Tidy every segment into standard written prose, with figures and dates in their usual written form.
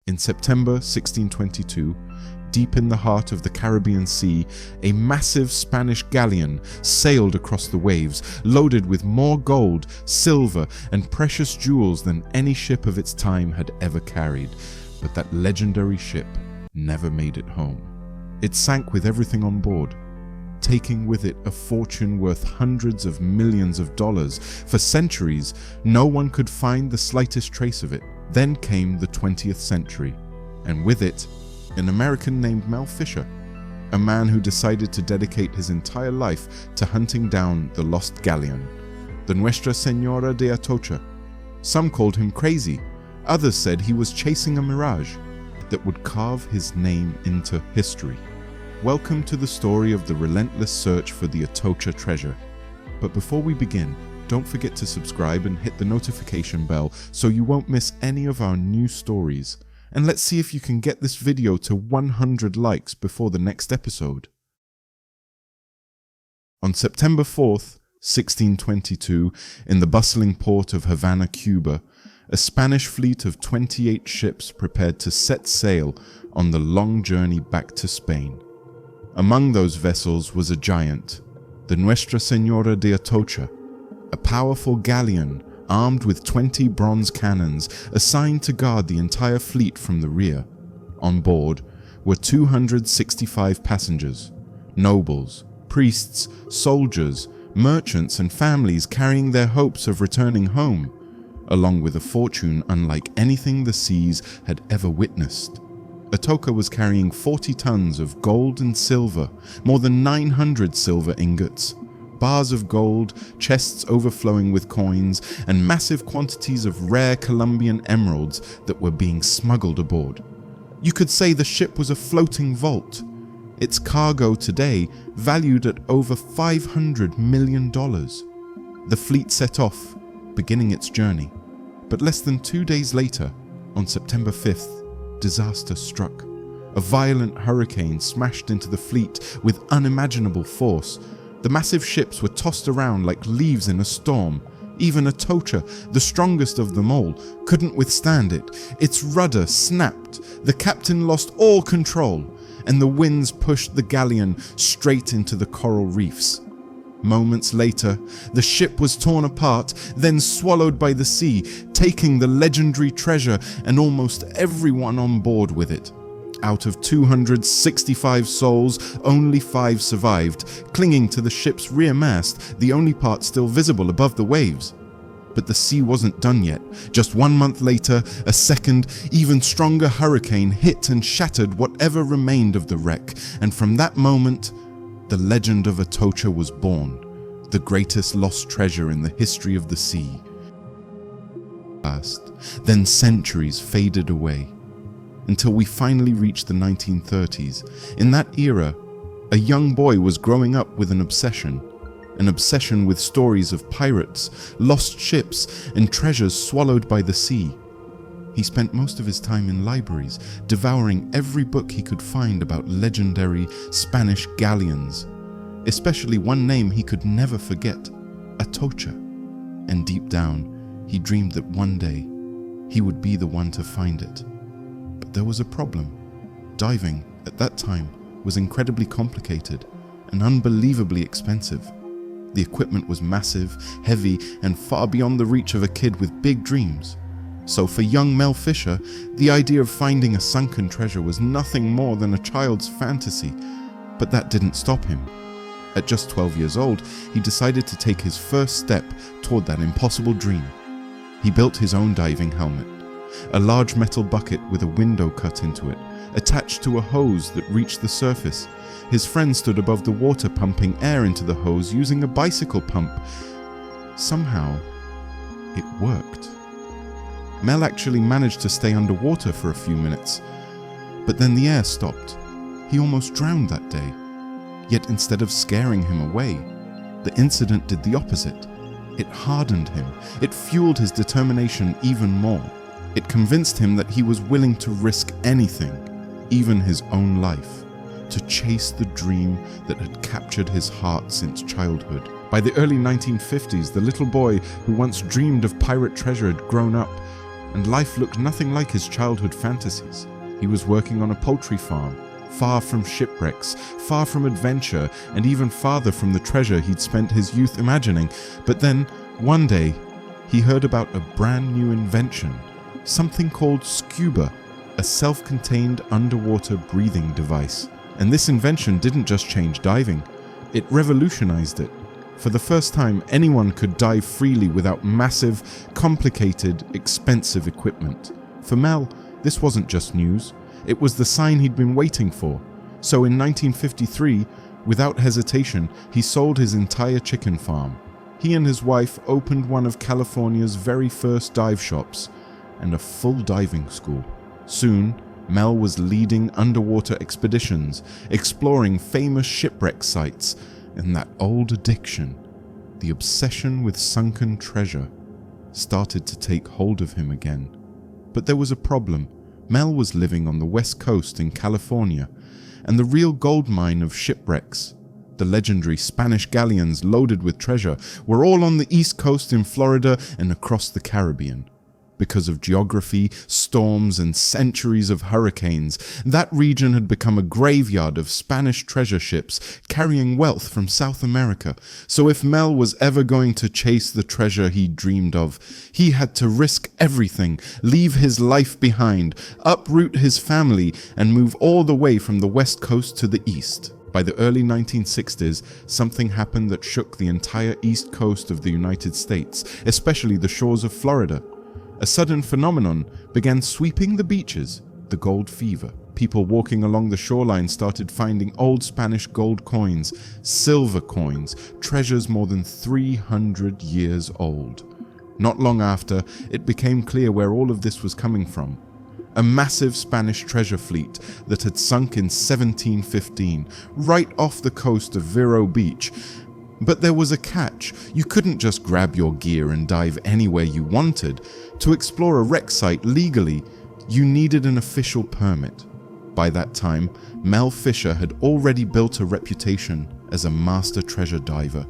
In September 1622, deep in the heart of the Caribbean Sea, a massive Spanish galleon sailed across the waves, loaded with more gold, silver, and precious jewels than any ship of its time had ever carried. But that legendary ship never made it home. It sank with everything on board, taking with it a fortune worth hundreds of millions of dollars. For centuries, no one could find the slightest trace of it. Then came the 20th century, and with it, an American named Mel Fisher, a man who decided to dedicate his entire life to hunting down the lost galleon, the Nuestra Señora de Atocha. Some called him crazy, others said he was chasing a mirage that would carve his name into history. Welcome to the story of the relentless search for the Atocha treasure. But before we begin, don't forget to subscribe and hit the notification bell so you won't miss any of our new stories. And let's see if you can get this video to 100 likes before the next episode. On September 4th, 1622, in the bustling port of Havana, Cuba, a Spanish fleet of 28 ships prepared to set sail on the long journey back to Spain. Among those vessels was a giant, the Nuestra Señora de Atocha, a powerful galleon armed with 20 bronze cannons assigned to guard the entire fleet from the rear. On board were 265 passengers, nobles, priests, soldiers, merchants, and families carrying their hopes of returning home, along with a fortune unlike anything the seas had ever witnessed. Atocha was carrying 40 tons of gold and silver, more than 900 silver ingots, bars of gold, chests overflowing with coins, and massive quantities of rare Colombian emeralds that were being smuggled aboard. You could say the ship was a floating vault, its cargo today valued at over $500 million. The fleet set off, beginning its journey, but less than 2 days later, on September 5th, disaster struck. A violent hurricane smashed into the fleet with unimaginable force. The massive ships were tossed around like leaves in a storm. Even Atocha, the strongest of them all, couldn't withstand it. Its rudder snapped, the captain lost all control, and the winds pushed the galleon straight into the coral reefs. Moments later, the ship was torn apart, then swallowed by the sea, taking the legendary treasure and almost everyone on board with it. Out of 265 souls, only 5 survived, clinging to the ship's rear mast, the only part still visible above the waves. But the sea wasn't done yet. Just 1 month later, a second, even stronger hurricane hit and shattered whatever remained of the wreck, and from that moment, the legend of Atocha was born, the greatest lost treasure in the history of the sea. Then centuries faded away, until we finally reached the 1930s. In that era, a young boy was growing up with an obsession with stories of pirates, lost ships, and treasures swallowed by the sea. He spent most of his time in libraries, devouring every book he could find about legendary Spanish galleons, especially one name he could never forget, Atocha. And deep down, he dreamed that one day he would be the one to find it. But there was a problem. Diving, at that time, was incredibly complicated and unbelievably expensive. The equipment was massive, heavy, and far beyond the reach of a kid with big dreams. So for young Mel Fisher, the idea of finding a sunken treasure was nothing more than a child's fantasy. But that didn't stop him. At just 12 years old, he decided to take his first step toward that impossible dream. He built his own diving helmet, a large metal bucket with a window cut into it, attached to a hose that reached the surface. His friend stood above the water pumping air into the hose using a bicycle pump. Somehow, it worked. Mel actually managed to stay underwater for a few minutes, but then the air stopped. He almost drowned that day. Yet instead of scaring him away, the incident did the opposite. It hardened him. It fueled his determination even more. It convinced him that he was willing to risk anything, even his own life, to chase the dream that had captured his heart since childhood. By the early 1950s, the little boy who once dreamed of pirate treasure had grown up, and life looked nothing like his childhood fantasies. He was working on a poultry farm, far from shipwrecks, far from adventure, and even farther from the treasure he'd spent his youth imagining. But then, one day, he heard about a brand new invention, something called scuba, a self-contained underwater breathing device. And this invention didn't just change diving, it revolutionized it. For the first time, anyone could dive freely without massive, complicated, expensive equipment. For Mel, this wasn't just news, it was the sign he'd been waiting for. So in 1953, without hesitation, he sold his entire chicken farm. He and his wife opened one of California's very first dive shops and a full diving school. Soon, Mel was leading underwater expeditions, exploring famous shipwreck sites, and that old addiction, the obsession with sunken treasure, started to take hold of him again. But there was a problem. Mel was living on the west coast in California, and the real gold mine of shipwrecks, the legendary Spanish galleons loaded with treasure, were all on the east coast in Florida and across the Caribbean. Because of geography, storms, and centuries of hurricanes, that region had become a graveyard of Spanish treasure ships carrying wealth from South America. So if Mel was ever going to chase the treasure he dreamed of, he had to risk everything, leave his life behind, uproot his family, and move all the way from the west coast to the east. By the early 1960s, something happened that shook the entire east coast of the United States, especially the shores of Florida. A sudden phenomenon began sweeping the beaches, the gold fever. People walking along the shoreline started finding old Spanish gold coins, silver coins, treasures more than 300 years old. Not long after, it became clear where all of this was coming from. A massive Spanish treasure fleet that had sunk in 1715, right off the coast of Vero Beach. But there was a catch. You couldn't just grab your gear and dive anywhere you wanted. To explore a wreck site legally, you needed an official permit. By that time, Mel Fisher had already built a reputation as a master treasure diver.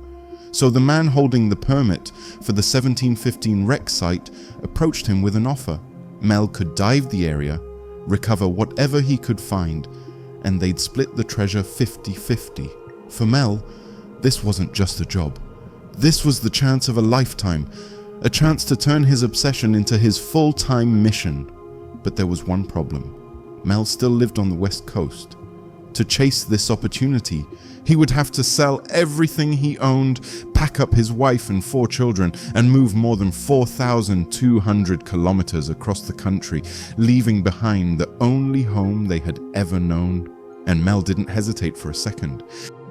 So the man holding the permit for the 1715 wreck site approached him with an offer. Mel could dive the area, recover whatever he could find, and they'd split the treasure 50-50. For Mel, this wasn't just a job. This was the chance of a lifetime, a chance to turn his obsession into his full-time mission. But there was one problem. Mel still lived on the west coast. To chase this opportunity, he would have to sell everything he owned, pack up his wife and 4 children, and move more than 4,200 kilometers across the country, leaving behind the only home they had ever known. And Mel didn't hesitate for a second.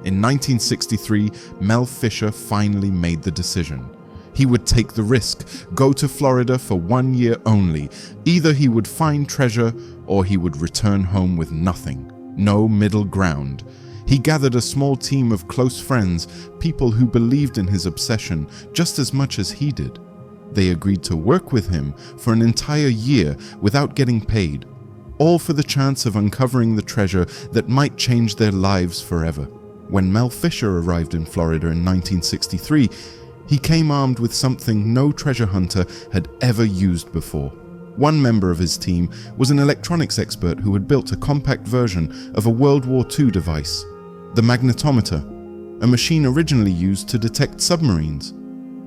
In 1963, Mel Fisher finally made the decision. He would take the risk, go to Florida for 1 year only. Either he would find treasure or he would return home with nothing. No middle ground. He gathered a small team of close friends, people who believed in his obsession just as much as he did. They agreed to work with him for an entire year without getting paid, all for the chance of uncovering the treasure that might change their lives forever. When Mel Fisher arrived in Florida in 1963, he came armed with something no treasure hunter had ever used before. One member of his team was an electronics expert who had built a compact version of a World War II device, the magnetometer, a machine originally used to detect submarines.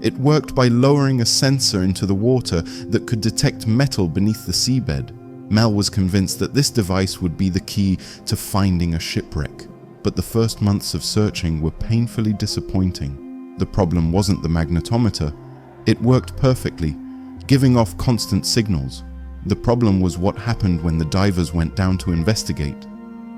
It worked by lowering a sensor into the water that could detect metal beneath the seabed. Mel was convinced that this device would be the key to finding a shipwreck. But the first months of searching were painfully disappointing. The problem wasn't the magnetometer. It worked perfectly, giving off constant signals. The problem was what happened when the divers went down to investigate.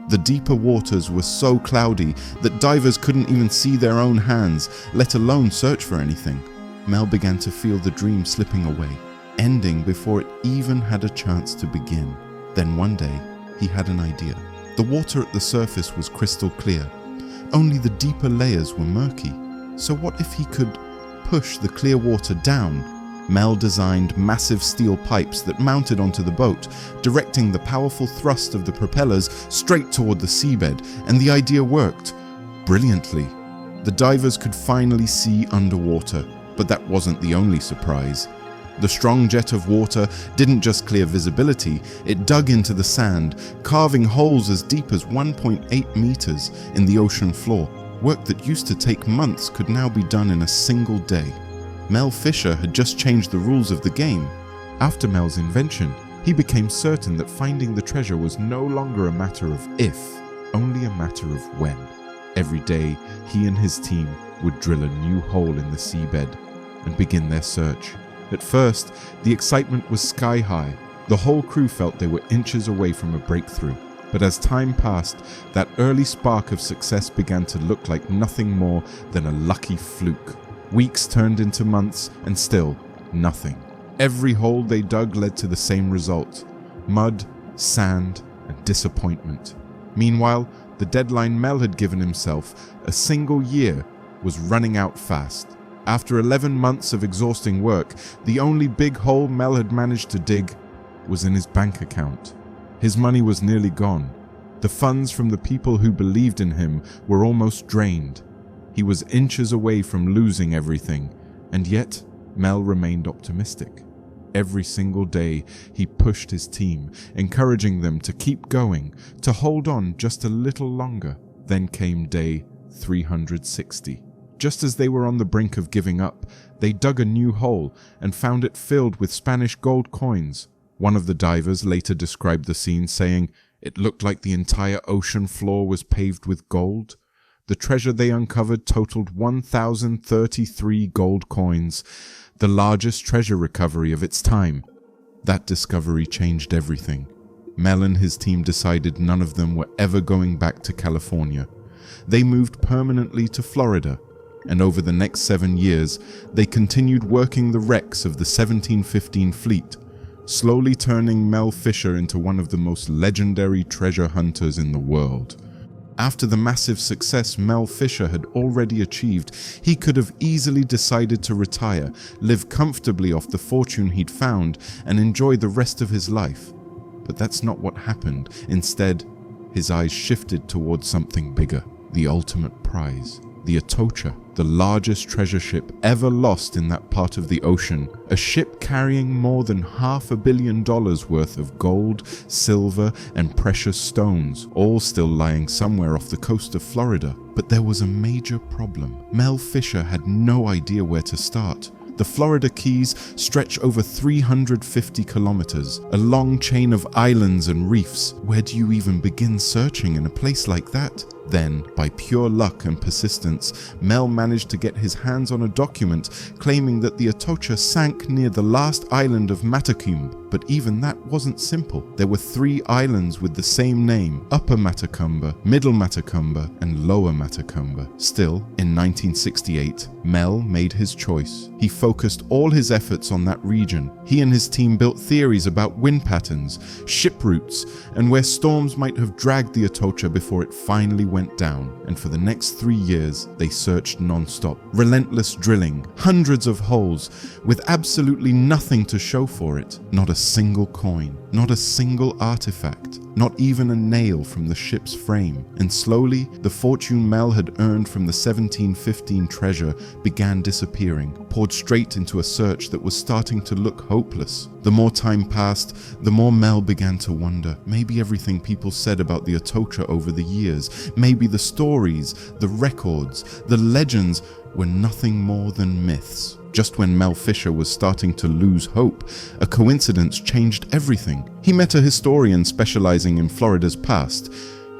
The deeper waters were so cloudy that divers couldn't even see their own hands, let alone search for anything. Mel began to feel the dream slipping away, ending before it even had a chance to begin. Then one day, he had an idea. The water at the surface was crystal clear. Only the deeper layers were murky. So what if he could push the clear water down? Mel designed massive steel pipes that mounted onto the boat, directing the powerful thrust of the propellers straight toward the seabed, and the idea worked brilliantly. The divers could finally see underwater, but that wasn't the only surprise. The strong jet of water didn't just clear visibility, it dug into the sand, carving holes as deep as 1.8 meters in the ocean floor. Work that used to take months could now be done in a single day. Mel Fisher had just changed the rules of the game. After Mel's invention, he became certain that finding the treasure was no longer a matter of if, only a matter of when. Every day, he and his team would drill a new hole in the seabed and begin their search. At first, the excitement was sky high. The whole crew felt they were inches away from a breakthrough. But as time passed, that early spark of success began to look like nothing more than a lucky fluke. Weeks turned into months, and still, nothing. Every hole they dug led to the same result: mud, sand, and disappointment. Meanwhile, the deadline Mel had given himself, a single year, was running out fast. After 11 months of exhausting work, the only big hole Mel had managed to dig was in his bank account. His money was nearly gone. The funds from the people who believed in him were almost drained. He was inches away from losing everything, and yet Mel remained optimistic. Every single day, he pushed his team, encouraging them to keep going, to hold on just a little longer. Then came day 360. Just as they were on the brink of giving up, they dug a new hole and found it filled with Spanish gold coins. One of the divers later described the scene, saying, "It looked like the entire ocean floor was paved with gold." The treasure they uncovered totaled 1,033 gold coins, the largest treasure recovery of its time. That discovery changed everything. Mel and his team decided none of them were ever going back to California. They moved permanently to Florida, and over the next 7 years, they continued working the wrecks of the 1715 fleet, slowly turning Mel Fisher into one of the most legendary treasure hunters in the world. After the massive success Mel Fisher had already achieved, he could have easily decided to retire, live comfortably off the fortune he'd found, and enjoy the rest of his life. But that's not what happened. Instead, his eyes shifted towards something bigger, the ultimate prize. The Atocha, the largest treasure ship ever lost in that part of the ocean, a ship carrying more than $500 million worth of gold, silver, and precious stones, all still lying somewhere off the coast of Florida. But there was a major problem. Mel Fisher had no idea where to start. The Florida Keys stretch over 350 kilometers, a long chain of islands and reefs. Where do you even begin searching in a place like that? Then, by pure luck and persistence, Mel managed to get his hands on a document claiming that the Atocha sank near the last island of Matacumbe. But even that wasn't simple. There were 3 islands with the same name: Upper Matacumbe, Middle Matacumbe, and Lower Matacumbe. Still, in 1968, Mel made his choice. He focused all his efforts on that region. He and his team built theories about wind patterns, ship routes, and where storms might have dragged the Atocha before it finally went down. And for the next 3 years, they searched non-stop. Relentless drilling, hundreds of holes, with absolutely nothing to show for it. Not a single coin, not a single artifact, not even a nail from the ship's frame. And slowly, the fortune Mel had earned from the 1715 treasure began disappearing, poured straight into a search that was starting to look hopeless. The more time passed, the more Mel began to wonder. Maybe everything people said about the Atocha over the years, maybe the stories, the records, the legends were nothing more than myths. Just when Mel Fisher was starting to lose hope, a coincidence changed everything. He met a historian specializing in Florida's past,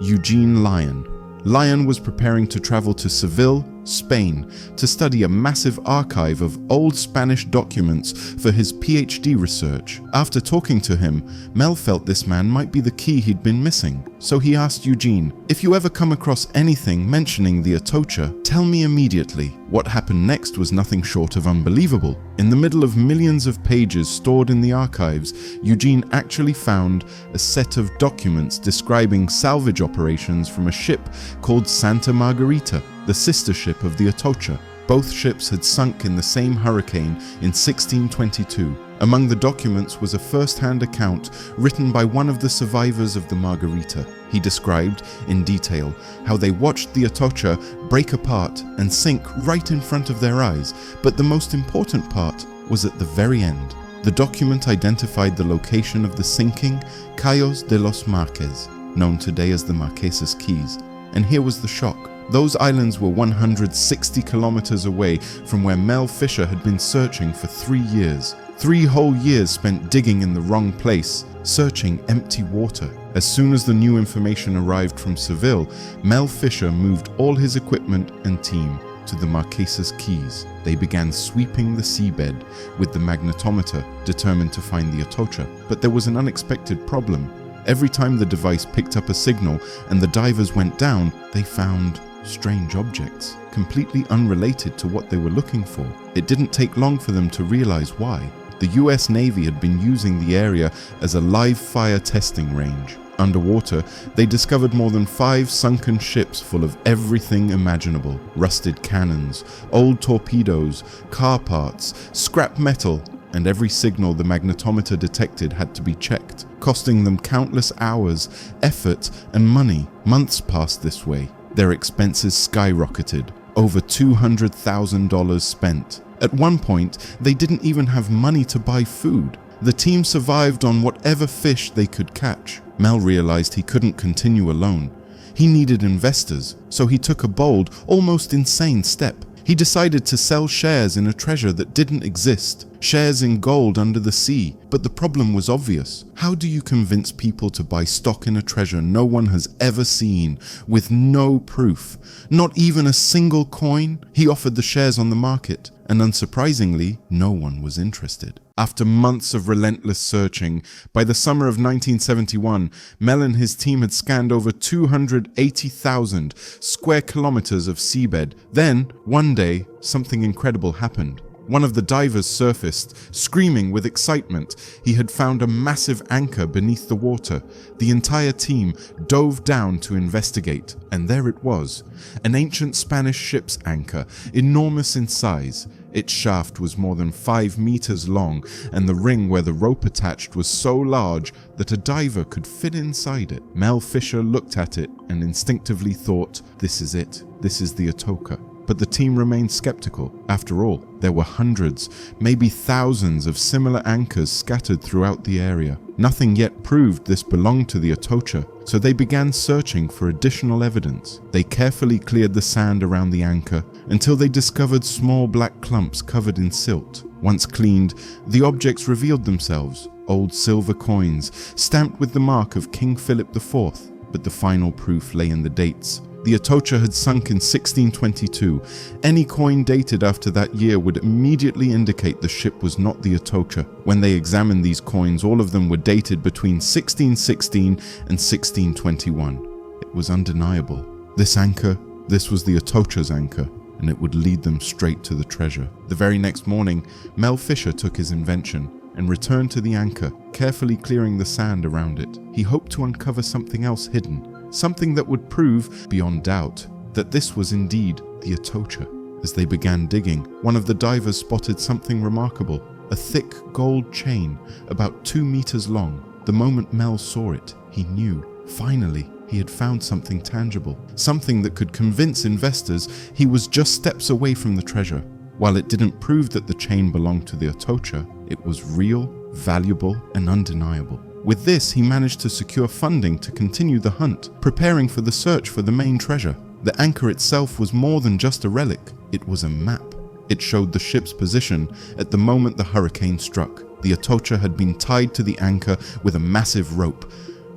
Eugene Lyon. Lyon was preparing to travel to Seville, Spain, to study a massive archive of old Spanish documents for his PhD research. After talking to him, Mel felt this man might be the key he'd been missing. So he asked Eugene, "If you ever come across anything mentioning the Atocha, tell me immediately." What happened next was nothing short of unbelievable. In the middle of millions of pages stored in the archives, Eugene actually found a set of documents describing salvage operations from a ship called Santa Margarita, the sister ship of the Atocha. Both ships had sunk in the same hurricane in 1622. Among the documents was a first-hand account written by one of the survivors of the Margarita. He described in detail how they watched the Atocha break apart and sink right in front of their eyes. But the most important part was at the very end. The document identified the location of the sinking Cayos de los Marques, known today as the Marquesas Keys. And here was the shock. Those islands were 160 kilometers away from where Mel Fisher had been searching for 3 years. 3 whole years spent digging in the wrong place, searching empty water. As soon as the new information arrived from Seville, Mel Fisher moved all his equipment and team to the Marquesas Keys. They began sweeping the seabed with the magnetometer, determined to find the Atocha. But there was an unexpected problem. Every time the device picked up a signal and the divers went down, they found strange objects, completely unrelated to what they were looking for. It didn't take long for them to realize why. The US Navy had been using the area as a live fire testing range. Underwater, they discovered more than 5 sunken ships full of everything imaginable: rusted cannons, old torpedoes, car parts, scrap metal, and every signal the magnetometer detected had to be checked, costing them countless hours, effort, and money. Months passed this way. Their expenses skyrocketed, over $200,000 spent. At one point, they didn't even have money to buy food. The team survived on whatever fish they could catch. Mel realized he couldn't continue alone. He needed investors, so he took a bold, almost insane step. He decided to sell shares in a treasure that didn't exist, shares in gold under the sea. But the problem was obvious. How do you convince people to buy stock in a treasure no one has ever seen, with no proof? Not even a single coin? He offered the shares on the market, and unsurprisingly, no one was interested. After months of relentless searching, by the summer of 1971, Mel and his team had scanned over 280,000 square kilometers of seabed. Then, one day, something incredible happened. One of the divers surfaced, screaming with excitement. He had found a massive anchor beneath the water. The entire team dove down to investigate, and there it was, an ancient Spanish ship's anchor, enormous in size. Its shaft was more than 5 meters long, and the ring where the rope attached was so large that a diver could fit inside it. Mel Fisher looked at it and instinctively thought, "This is it. This is the Atocha." But the team remained skeptical. After all, there were hundreds, maybe thousands of similar anchors scattered throughout the area. Nothing yet proved this belonged to the Atocha, so they began searching for additional evidence. They carefully cleared the sand around the anchor until they discovered small black clumps covered in silt. Once cleaned, the objects revealed themselves: old silver coins, stamped with the mark of King Philip IV. But the final proof lay in the dates. The Atocha had sunk in 1622. Any coin dated after that year would immediately indicate the ship was not the Atocha. When they examined these coins, all of them were dated between 1616 and 1621. It was undeniable. This anchor, this was the Atocha's anchor, and it would lead them straight to the treasure. The very next morning, Mel Fisher took his invention and returned to the anchor, carefully clearing the sand around it. He hoped to uncover something else hidden, something that would prove, beyond doubt, that this was indeed the Atocha. As they began digging, one of the divers spotted something remarkable: a thick gold chain, about 2 meters long. The moment Mel saw it, he knew. Finally, he had found something tangible, something that could convince investors he was just steps away from the treasure. While it didn't prove that the chain belonged to the Atocha, it was real, valuable, and undeniable. With this, he managed to secure funding to continue the hunt, preparing for the search for the main treasure. The anchor itself was more than just a relic. It was a map. It showed the ship's position at the moment the hurricane struck. The Atocha had been tied to the anchor with a massive rope.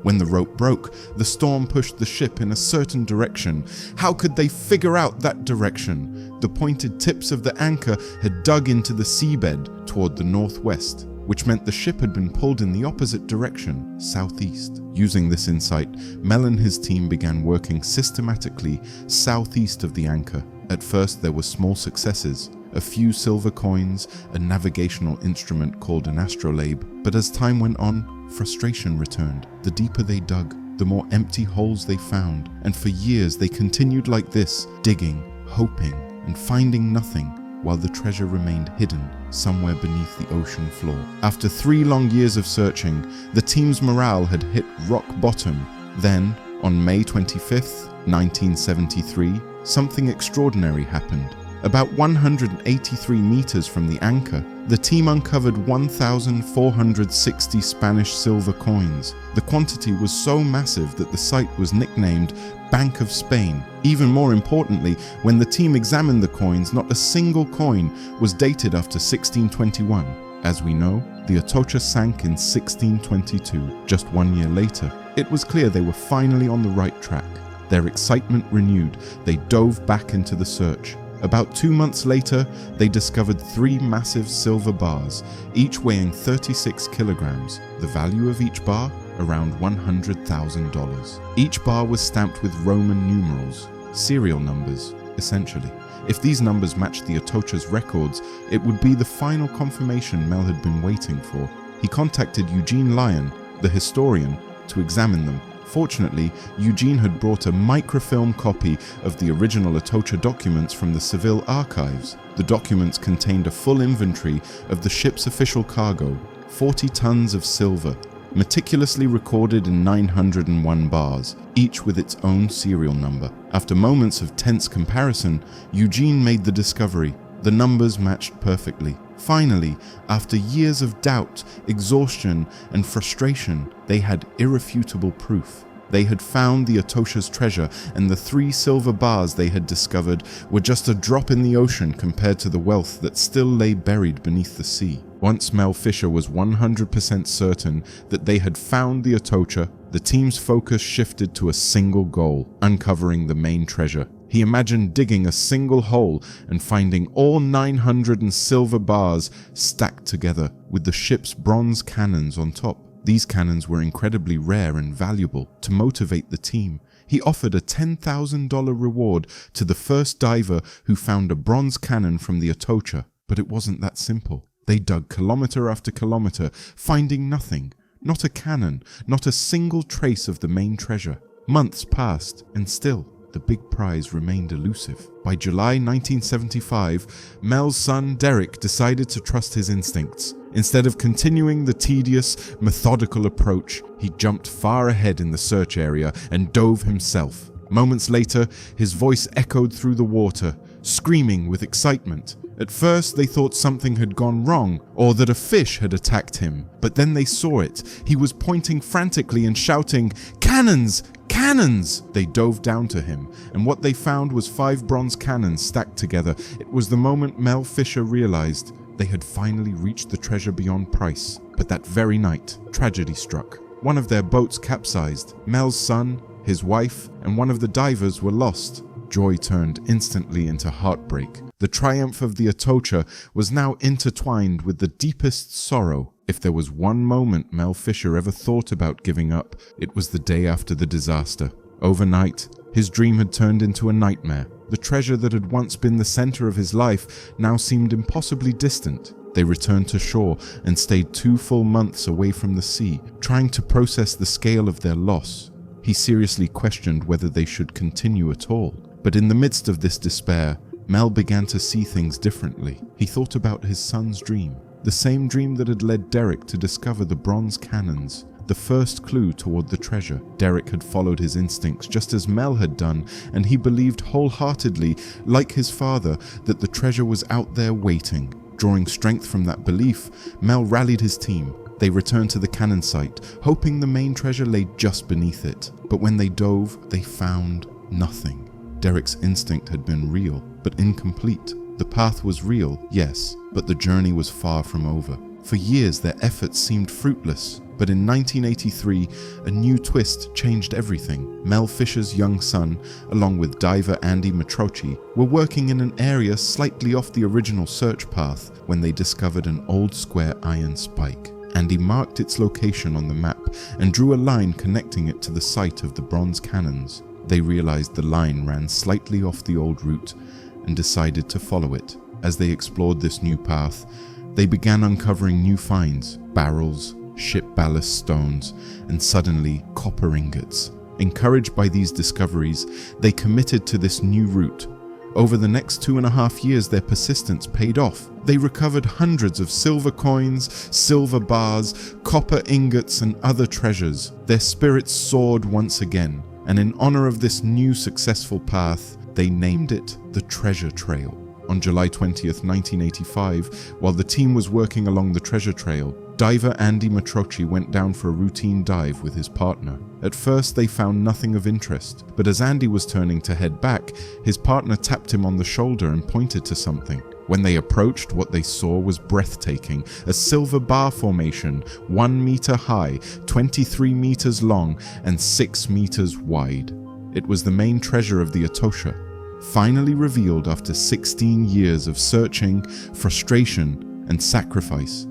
When the rope broke, the storm pushed the ship in a certain direction. How could they figure out that direction? The pointed tips of the anchor had dug into the seabed toward the northwest, which meant the ship had been pulled in the opposite direction, southeast. Using this insight, Mel and his team began working systematically southeast of the anchor. At first, there were small successes: a few silver coins, a navigational instrument called an astrolabe. But as time went on, frustration returned. The deeper they dug, the more empty holes they found. And for years, they continued like this, digging, hoping, and finding nothing, while the treasure remained hidden somewhere beneath the ocean floor. After 3 long years of searching, the team's morale had hit rock bottom. Then, on May 25th, 1973, something extraordinary happened. About 183 meters from the anchor, the team uncovered 1,460 Spanish silver coins. The quantity was so massive that the site was nicknamed Bank of Spain. Even more importantly, when the team examined the coins, not a single coin was dated after 1621. As we know, the Atocha sank in 1622, just 1 year later. It was clear they were finally on the right track. Their excitement renewed, they dove back into the search. About 2 months later, they discovered 3 massive silver bars, each weighing 36 kilograms. The value of each bar? Around $100,000. Each bar was stamped with Roman numerals, serial numbers, essentially. If these numbers matched the Atocha's records, it would be the final confirmation Mel had been waiting for. He contacted Eugene Lyon, the historian, to examine them. Fortunately, Eugene had brought a microfilm copy of the original Atocha documents from the Seville archives. The documents contained a full inventory of the ship's official cargo, 40 tons of silver, meticulously recorded in 901 bars, each with its own serial number. After moments of tense comparison, Eugene made the discovery. The numbers matched perfectly. Finally, after years of doubt, exhaustion, and frustration, they had irrefutable proof. They had found the Atocha's treasure, and the 3 silver bars they had discovered were just a drop in the ocean compared to the wealth that still lay buried beneath the sea. Once Mel Fisher was 100% certain that they had found the Atocha, the team's focus shifted to a single goal: uncovering the main treasure. He imagined digging a single hole and finding all 900 silver bars stacked together, with the ship's bronze cannons on top. These cannons were incredibly rare and valuable. To motivate the team, he offered a $10,000 reward to the first diver who found a bronze cannon from the Atocha. But it wasn't that simple. They dug kilometer after kilometer, finding nothing. Not a cannon, not a single trace of the main treasure. Months passed, and still, the big prize remained elusive. By July 1975, Mel's son Derek decided to trust his instincts. Instead of continuing the tedious, methodical approach, he jumped far ahead in the search area and dove himself. Moments later, his voice echoed through the water, screaming with excitement. At first, they thought something had gone wrong, or that a fish had attacked him. But then they saw it. He was pointing frantically and shouting, "Cannons! Cannons!" They dove down to him, and what they found was 5 bronze cannons stacked together. It was the moment Mel Fisher realized they had finally reached the treasure beyond price. But that very night, tragedy struck. One of their boats capsized. Mel's son, his wife, and one of the divers were lost. Joy turned instantly into heartbreak. The triumph of the Atocha was now intertwined with the deepest sorrow. If there was one moment Mel Fisher ever thought about giving up, it was the day after the disaster. Overnight, his dream had turned into a nightmare. The treasure that had once been the center of his life now seemed impossibly distant. They returned to shore and stayed 2 full months away from the sea, trying to process the scale of their loss. He seriously questioned whether they should continue at all. But in the midst of this despair, Mel began to see things differently. He thought about his son's dream, the same dream that had led Derek to discover the bronze cannons, the first clue toward the treasure. Derek had followed his instincts just as Mel had done, and he believed wholeheartedly, like his father, that the treasure was out there waiting. Drawing strength from that belief, Mel rallied his team. They returned to the cannon site, hoping the main treasure lay just beneath it. But when they dove, they found nothing. Derek's instinct had been real, but incomplete. The path was real, yes, but the journey was far from over. For years, their efforts seemed fruitless. But in 1983, a new twist changed everything. Mel Fisher's young son, along with diver Andy Matrocchi, were working in an area slightly off the original search path when they discovered an old square iron spike. Andy marked its location on the map and drew a line connecting it to the site of the bronze cannons. They realized the line ran slightly off the old route and decided to follow it. As they explored this new path, they began uncovering new finds: barrels, ship ballast stones, and suddenly copper ingots. Encouraged by these discoveries, they committed to this new route. Over the next 2.5 years, their persistence paid off. They recovered hundreds of silver coins, silver bars, copper ingots, and other treasures. Their spirits soared once again, and in honor of this new successful path, they named it the Treasure Trail. On July 20th, 1985, while the team was working along the treasure trail, diver Andy Matrocchi went down for a routine dive with his partner. At first, they found nothing of interest, but as Andy was turning to head back, his partner tapped him on the shoulder and pointed to something. When they approached, what they saw was breathtaking, a silver bar formation, 1 meter high, 23 meters long, and 6 meters wide. It was the main treasure of the Atocha, finally revealed after 16 years of searching, frustration, and sacrifice.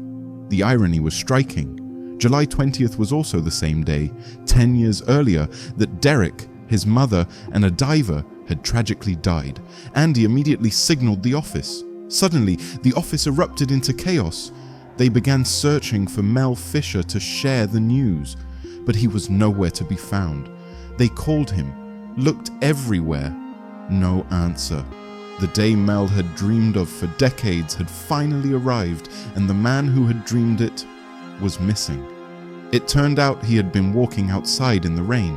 The irony was striking. July 20th was also the same day, 10 years earlier, that Derek, his mother, and a diver had tragically died. Andy immediately signaled the office. Suddenly, the office erupted into chaos. They began searching for Mel Fisher to share the news, but he was nowhere to be found. They called him, looked everywhere. No answer. The day Mel had dreamed of for decades had finally arrived, and the man who had dreamed it was missing. It turned out he had been walking outside in the rain.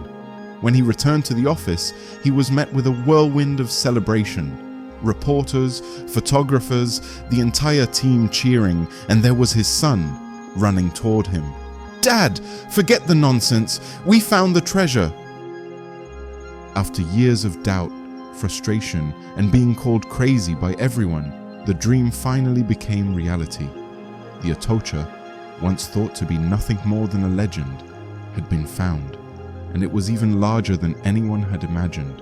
When he returned to the office, he was met with a whirlwind of celebration. Reporters, photographers, the entire team cheering, and there was his son running toward him. "Dad, forget the nonsense. We found the treasure." After years of doubt, frustration, and being called crazy by everyone, the dream finally became reality. The Atocha, once thought to be nothing more than a legend, had been found, and it was even larger than anyone had imagined.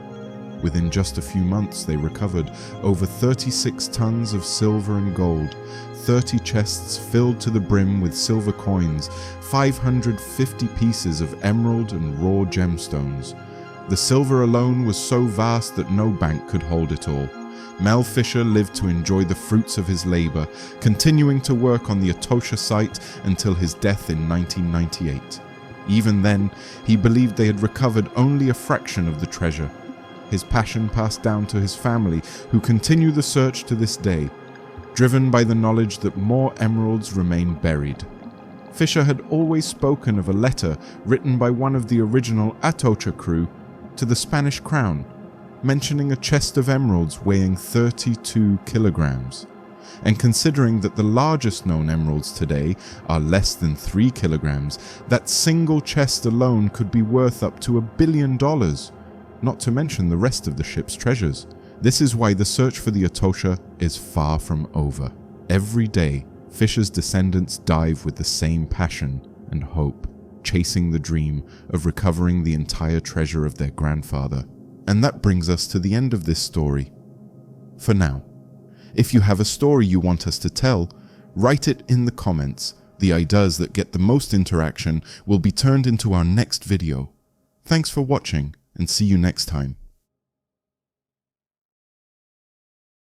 Within just a few months, they recovered over 36 tons of silver and gold, 30 chests filled to the brim with silver coins, 550 pieces of emerald and raw gemstones. The silver alone was so vast that no bank could hold it all. Mel Fisher lived to enjoy the fruits of his labor, continuing to work on the Atocha site until his death in 1998. Even then, he believed they had recovered only a fraction of the treasure. His passion passed down to his family, who continue the search to this day, driven by the knowledge that more emeralds remain buried. Fisher had always spoken of a letter written by one of the original Atocha crew to the Spanish crown, mentioning a chest of emeralds weighing 32 kilograms. And considering that the largest known emeralds today are less than 3 kilograms, that single chest alone could be worth up to $1 billion, not to mention the rest of the ship's treasures. This is why the search for the Atocha is far from over. Every day, Fisher's descendants dive with the same passion and hope, chasing the dream of recovering the entire treasure of their grandfather. And that brings us to the end of this story. For now. If you have a story you want us to tell, write it in the comments. The ideas that get the most interaction will be turned into our next video. Thanks for watching, and see you next time.